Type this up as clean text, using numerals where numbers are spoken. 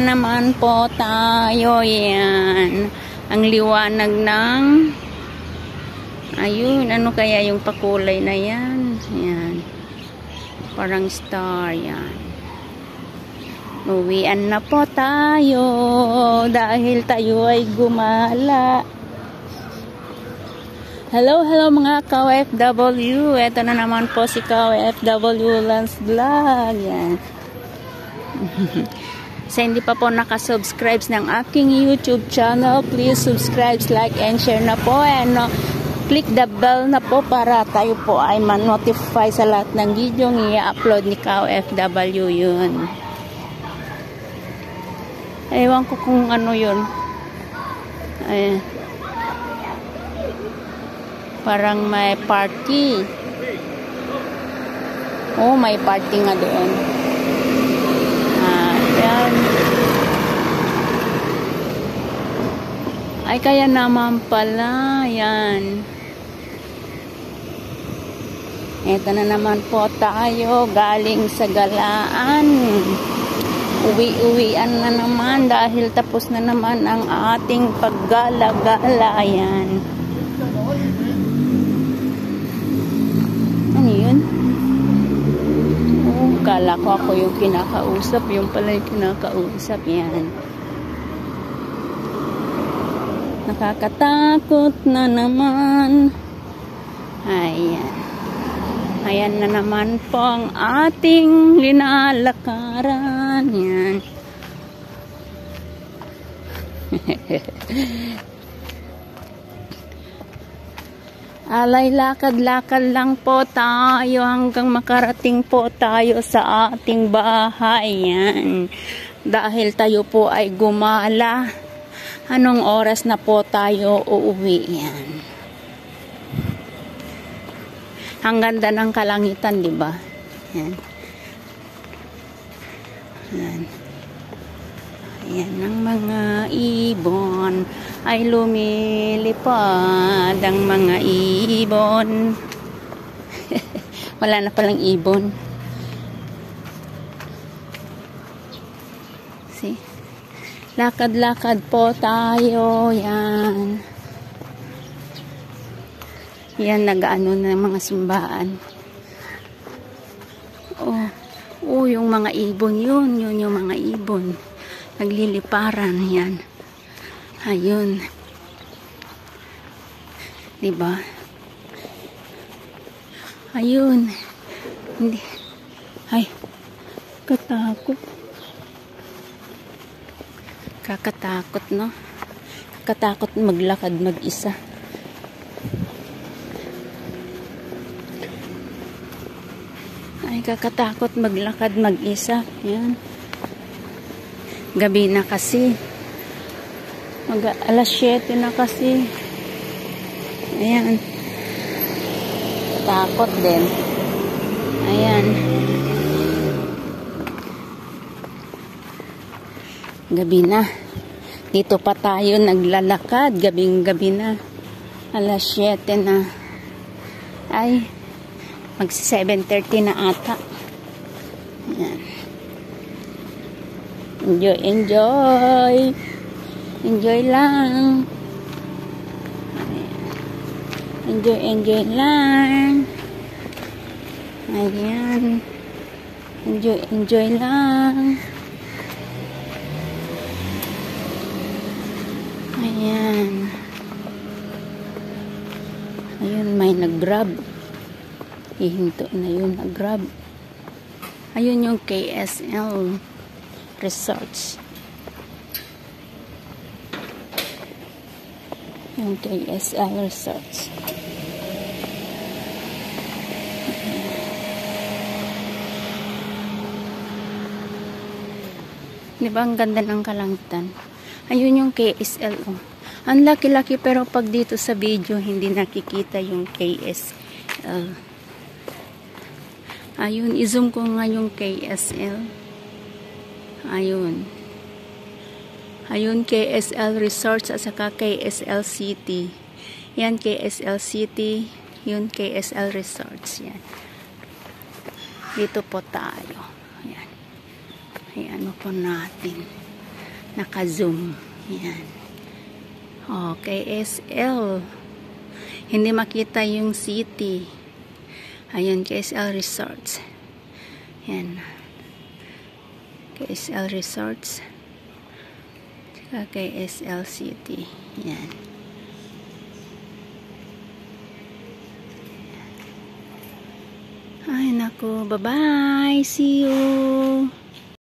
naman po tayo. Yan. Ang liwanag ng... Ayun, ano kaya yung pakulay na yan? Yan. Parang star yan. Uwian na po tayo dahil tayo ay gumala. Hello mga ka-OFW. Ito na naman po si ka-OFW Lance Vlog. Yan. Sa hindi pa po nakasubscribe ng aking YouTube channel, please subscribe, like, and share na po. And click the bell na po para tayo po ay ma-notify sa lahat ng video ng i-upload ni ka-OFW yun. Ewan ko kung ano yun. Ayan. Parang may party. Oh, may party nga doon. Ayan. Ay, kaya naman pala. Ayan. Ito na naman po tayo galing sa galaan. Uwi-uwian na naman dahil tapos na naman ang ating paggala-gala. Ayan. Ano yun? Oh, kala ko ako yung kinakausap. Yung pala yung kinakausap. Yan. Nakakatakot na naman. Ayan. Ayan na naman po ang ating linalakaran. Yan. Alay, lakad-lakad lang po tayo hanggang makarating po tayo sa ating bahay. Yan. Dahil tayo po ay gumala. Anong oras na po tayo uuwi? Yan. Ang ganda ng kalangitan, di ba? Yan. Yan. Ayan ang mga ibon ay lumilipad. Ang mga ibon. Wala na palang ibon. See? Lakad-lakad po tayo. Yan. Yan, nag-ano na mga simbahan. Oh, yung mga ibon yun. Yun yung mga ibon. Nagliliparan. Yan. Ayun. Diba? Ayun. Hindi. Ay. Katakot. Kakatakot, no? Kakatakot maglakad mag-isa. Ay, kakatakot maglakad mag-isa. Yan. Gabi na kasi. Alas 7 na kasi. Ayan. Takot din. Ayan. Gabi na. Dito pa tayo naglalakad. Gabing-gabi na. Alas 7 na. Ay. Magsi 7:30 na ata. Ayan. Enjoy. Enjoy lang. Ayan. Enjoy lang. Ayan. Enjoy lang. Ayan. Ayun, may nag-grab. Ihinto na yun, nag-grab. Ayun yung KSL Resorts. Yung KSL Resorts. Diba ang ganda ng kalangitan? Ayun yung KSL. Oh. Ang laki-laki pero pag dito sa video hindi nakikita yung KSL. Ayun, i-zoom ko nga yung KSL. Ayun. Ayun, KSL Resorts at saka KSL City. Yan, KSL City. Yun, KSL Resorts. Yan. Dito po tayo. Ayan. Ay, ano po natin. Naka-zoom. Yan. Okay, SL. Hindi makita yung city. Ayun, KSL Resorts. Yan. KSL Resorts. Tsaka KSL City. Yan. Ay, naku. Bye-bye. See you.